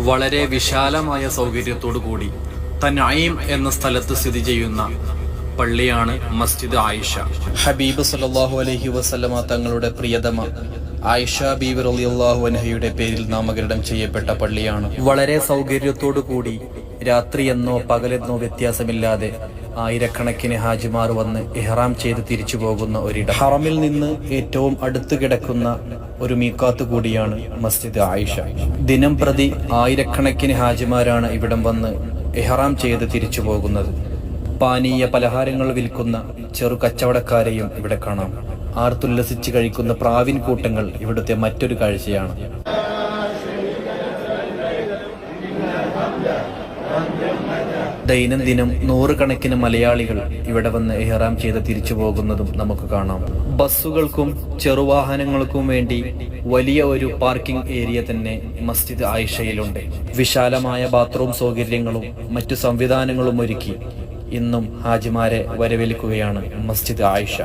വളരെ വിശാലമായ സൗകര്യത്തോടു കൂടി തൻഈം എന്ന സ്ഥലത്ത് സ്ഥിതി ചെയ്യുന്ന പള്ളിയാണ് മസ്ജിദ് ആയിഷ. ഹബീബ് സല്ലല്ലാഹു അലൈഹി വസല്ലമ തങ്ങളുടെ പ്രിയതമ ആയിഷ ബീവി റളിയല്ലാഹു അൻഹയുടെ പേരിൽ നാമകരണം ചെയ്യപ്പെട്ട പള്ളിയാണ്. വളരെ സൗകര്യത്തോടു കൂടി രാത്രിയെന്നോ പകലെന്നോ വ്യത്യാസമില്ലാതെ ആയിരക്കണക്കിന് ഹാജിമാർ വന്ന് ഇഹ്റാം ചെയ്ത് തിരിച്ചു പോകുന്ന ഒരിടം. ഹറമിൽ നിന്ന് ഏറ്റവും അടുത്ത് കിടക്കുന്ന ഒരു മീഖാത്ത് കൂടിയാണ് മസ്ജിദ് ആയിഷ. ദിനം പ്രതി ആയിരക്കണക്കിന് ഹാജിമാരാണ് ഇവിടം വന്ന് ഇഹ്റാം ചെയ്ത് തിരിച്ചു പോകുന്നത്. പാനീയ പലഹാരങ്ങൾ വിൽക്കുന്ന ചെറു കച്ചവടക്കാരെയും ഇവിടെ കാണാം. ആർത്തുല്ലസിച്ച് കഴിക്കുന്ന പ്രാവിൻ കൂട്ടങ്ങൾ ഇവിടുത്തെ മറ്റൊരു കാഴ്ചയാണ്. ദൈനംദിനം നൂറുകണക്കിന് മലയാളികൾ ഇവിടെ വന്ന് ഇഹ്റാം ചെയ്ത് തിരിച്ചു പോകുന്നതും നമുക്ക് കാണാം. ബസ്സുകൾക്കും ചെറുവാഹനങ്ങൾക്കും വേണ്ടി വലിയ ഒരു പാർക്കിംഗ് ഏരിയ തന്നെ മസ്ജിദ് ആയിഷയിലുണ്ട്. വിശാലമായ ബാത്റൂം സൗകര്യങ്ങളും മറ്റു സംവിധാനങ്ങളും ഒരുക്കി ഇന്നും ഹാജിമാരെ വരവേൽക്കുകയാണ് മസ്ജിദ് ആയിഷ.